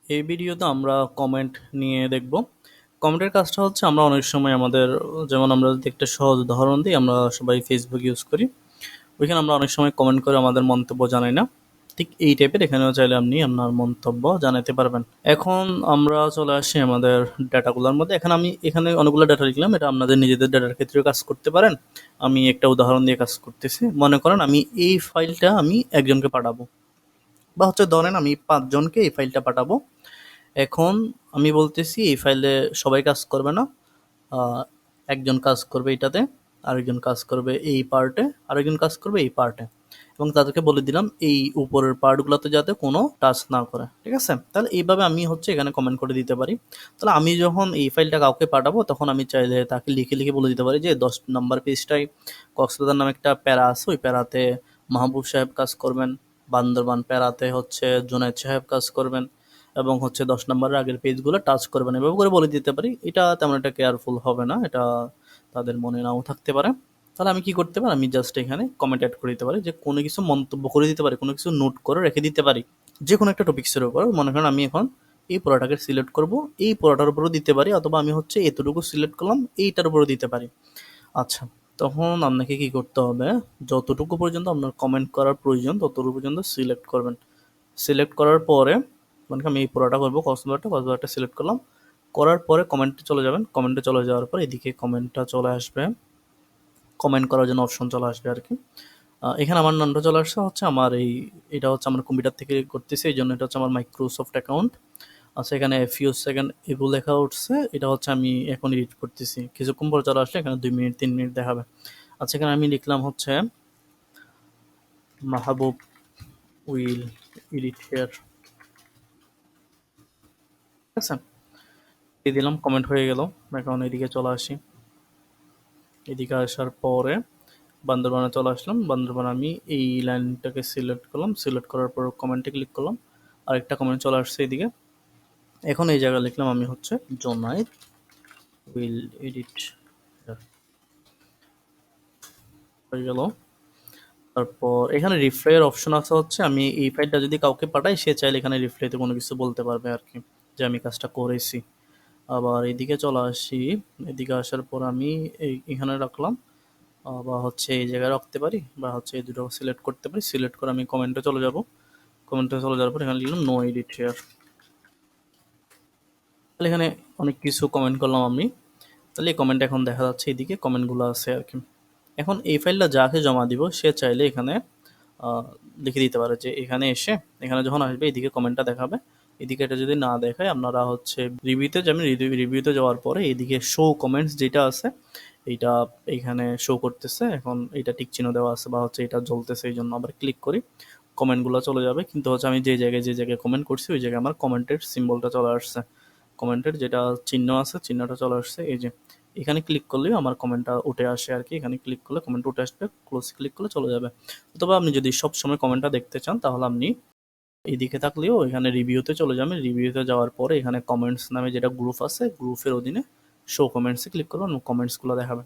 এই ভিডিওতে আমরা কমেন্ট নিয়ে দেখব। কমেন্টের কাজটা হচ্ছে আমরা অনেক সময় আমাদের, যেমন আমরা যদি একটা সহজ উদাহরণ দিই, আমরা সবাই ফেসবুক ইউজ করি, ওইখানে আমরা অনেক সময় কমেন্ট করে আমাদের মন্তব্য জানাই না। ঠিক এই টাইপের এখানেও চাইলে আপনি আপনার মন্তব্য জানাতে পারবেন। এখন আমরা চলে আসি আমাদের ডাটাগুলোর মধ্যে। এখানে অনেকগুলো ডাটা লিখলাম, এটা আপনাদের নিজেদের ডাটার ক্ষেত্রেও কাজ করতে পারেন। আমি একটা উদাহরণ দিয়ে কাজ করতেছি। মনে করেন আমি এই ফাইলটা আমি একজনকে পাঠাবো, বা হচ্ছে ধরেন আমি ৫ জনকে এই ফাইলটা পাঠাবো। এখন আমি বলতেছি এই ফাইলে সবাই কাজ করবে না। আ একজন কাজ করবে এটাতে, আরেকজন কাজ করবে এই পার্টে, আরেকজন কাজ করবে এই পার্টে। এবং তাদেরকে বলে দিলাম এই উপরের পার্টগুলোতে যাতে কোনো টাচ না করে। ঠিক আছে? তাহলে এইভাবে আমি হচ্ছে এখানে কমেন্ট করে দিতে পারি। তাহলে আমি যখন এই ফাইলটা কাউকে পাঠাবো তখন আমি চাইলে তাকে লিখে বলে দিতে পারি যে ১০ নাম্বার পেজটায় কক্সবাজার নামে একটা প্যারা আছে, ওই প্যারাতে মাহবুব সাহেব কাজ করবেন। বান্দরবান প্যারাতে হচ্ছে জুনায়েদ সাহেব কাজ করবেন। এবং হচ্ছে ১০ নাম্বারের আগের পেজগুলো টাচ করবে না। এভাবে করে বলে দিতে পারি। এটা তেমন একটা কেয়ারফুল হবে না। এটা তাদের মনে নাও থাকতে পারে। তাহলে আমি কি করতে পারি? আমি জাস্ট এখানে কমেন্ট এড করে দিতে পারি, যে কোনো কিছু মন্তব্য করে দিতে পারি, কোনো কিছু নোট করে রেখে দিতে পারি। যেকোনো একটা টপিকসের উপর মনে করেন আমি এখন এই পড়াটাকে সিলেক্ট করব, এই পড়াটার উপরও দিতে পারি, অথবা আমি হচ্ছে এতটুকু সিলেক্ট করলাম এইটার উপরও দিতে পারি। আচ্ছা, তখন আপনাকে কি করতে হবে? যতটুকু পর্যন্ত আপনার কমেন্ট করার প্রয়োজন ততটুকু পর্যন্ত সিলেক্ট করবেন। সিলেক্ট করার পরে মানে আমি এই পুরোটা করবো, কক্সবাজারটা সিলেক্ট করলাম। করার পরে কমেন্টে চলে যাবেন। কমেন্টে চলে যাওয়ার পর এদিকে কমেন্টটা চলে আসবে, কমেন্ট করার জন্য অপশন চলে আসবে আর কি। এখানে আমার নামটা চলে আসছে, হচ্ছে আমার এটা হচ্ছে আমার কম্পিউটার থেকে করতেছি, এই জন্য এটা হচ্ছে আমার মাইক্রোসফট অ্যাকাউন্ট। আচ্ছা, এখানে ফিউ সেকেন্ড এগো লেখা উঠছে, এটা হচ্ছে আমি এখন এডিট করতেছি। কিছুক্ষণ পর চলে আসলে এখানে ২ মিনিট ৩ মিনিট দেখাবে। আচ্ছা, এখানে আমি লিখলাম হচ্ছে মাহবুব উইল এডিট হেয়ার। ঠিক আছে, দিয়ে দিলাম, কমেন্ট হয়ে গেল। এখন এদিকে চলে আসি। এদিকে আসার পরে বান্দরবানে চলে আসলাম। বান্দরবান আমি এই লাইনটাকে সিলেক্ট করলাম, সিলেক্ট করার পর কমেন্টে ক্লিক করলাম। আরেকটা কমেন্ট চলে আসছে এদিকে। এখন এই জায়গায় লিখলাম আমি হচ্ছে জোনাইদ উইল এডিট হয়ে গেল। তারপর এখানে রিপ্লাইয়ের অপশন আছে, হচ্ছে আমি এই ফাইলটা যদি কাউকে পাঠাই সে চাইলে এখানে রিপ্লাইতে কোনো কিছু বলতে পারবে আর কি, যে আমি কাজটা করেছি। আবার এদিকে চলে আসি। এদিকে আসার পর আমি এখানে রাখলাম, বা হচ্ছে এই জায়গায় রাখতে পারি, বা হচ্ছে এই দুটো সিলেক্ট করতে পারি। সিলেক্ট করে আমি কমেন্টে চলে যাব। কমেন্টে চলে যাওয়ার পর এখানে লিখলাম নো এডিট হেয়ার। তাহলে এখানে অনেক কিছু কমেন্ট করলাম আমি। তাহলে এই কমেন্ট এখন দেখা যাচ্ছে, এদিকে কমেন্টগুলো আছে আর কি। এখন এই ফাইলটা যাকে জমা দিব সে চাইলে এখানে লিখে দিতে পারে যে এখানে এসে, এখানে যখন আসবে এদিকে কমেন্টটা দেখাবে। এদিকে এটা যদি না দেখায় আপনারা হচ্ছে রিভিউতে যাবেন। রিভিউতে যাওয়ার পরে এদিকে শো কমেন্টস যেটা আছে এইটা এইখানে শো করতেছে। এখন এইটা টিক চিহ্ন দেওয়া আছে বা হচ্ছে এটা জ্বলতেছে, এই জন্য আবার ক্লিক করি, কমেন্টগুলো চলে যাবে। কিন্তু হচ্ছে আমি যে জায়গায় কমেন্ট করছি ওই জায়গায় আমার কমেন্টের সিম্বলটা চলে আসছে, কমেন্টের যেটা চিহ্ন আছে চিহ্নটা চলে আসছে। এই যে এখানে ক্লিক করলেও আমার কমেন্টটা উঠে আসে আর কি। এখানে ক্লিক করলে কমেন্ট উঠে আসবে, ক্লোজ ক্লিক করলে চলে যাবে। অথবা আপনি যদি সব সময় কমেন্টটা দেখতে চান তাহলে আপনি এইদিকে থাকলেও এখানে রিভিউতে চলে যাবেন। রিভিউতে যাওয়ার পরে এখানে কমেন্টস নামে যেটা গ্রুপ আছে, গ্রুপের অধীনে শো কমেন্টসে ক্লিক করবেন, কমেন্টসগুলো দেখাবে।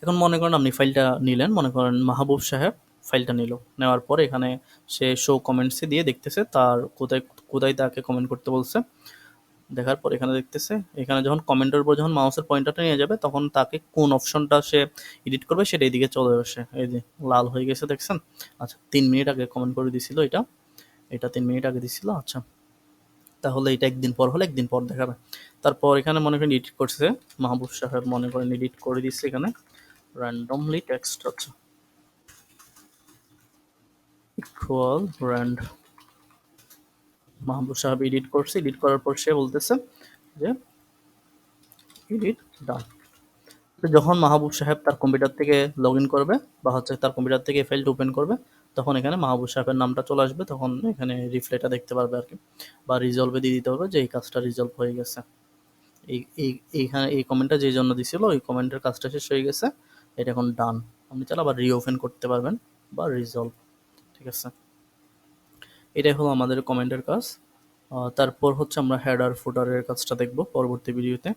এখন মনে করেন আপনি ফাইলটা নিলেন, মনে করেন মাহবুব সাহেব ফাইলটা নিল, নেওয়ার পরে এখানে সে শো কমেন্টসে দিয়ে দেখতেছে তার কোথায় কোথায় তাকে কমেন্ট করতে বলছে। দেখার পর এখানে দেখতেছে, এখানে যখন কমেন্টের উপর যখন মাউসের পয়েন্টারটা নিয়ে যাবে তখন তাকে কোন অপশনটা সে এডিট করবে সেটা এইদিকে চলে আসে। এই যে লাল হয়ে গেছে, দেখছেন? আচ্ছা, ৩ মিনিট আগে কমেন্ট করে দিছিল এটা, এটা ৩ মিনিট আগে দিছিল। আচ্ছা, তাহলে এটা একদিন পর হলে একদিন পর দেখাবে। তারপর এখানে মনে করেন এডিট করছে মাহবুব সাহেব, মনে করেন এডিট করে দিচ্ছে এখানে র্যান্ডমলি টেক্সট। আচ্ছা, ইকুয়াল র্যান্ড মাহবুব সাহেব এডিট করছে। এডিট করার পর সে বলতেছে যে এডিট ডান। যখন মাহবুব সাহেব তার কম্পিউটার থেকে লগ ইন করবে বা হচ্ছে তার কম্পিউটার থেকে এই ফাইলটা ওপেন করবে, তখন এখানে মাহবুব সাহেবের নামটা চলে আসবে। তখন এখানে রিপ্লাইটা দেখতে পারবে আর কি, বা রিজলভে দিয়ে দিতে হবে যে এই কাজটা রিজলভ হয়ে গেছে। এইখানে এই কমেন্টটা যে জন্য দিছিল ওই কমেন্টের কাজটা শেষ হয়ে গেছে, এটা এখন ডান। আপনি চাইলে আবার রিওপেন করতে পারবেন বা রিজলভ। ঠিক আছে, এটাই হলো আমাদের কমেন্টের কাজ। তারপর হচ্ছে আমরা হেডার ফুটারের কাজটা দেখব পরবর্তী ভিডিওতে।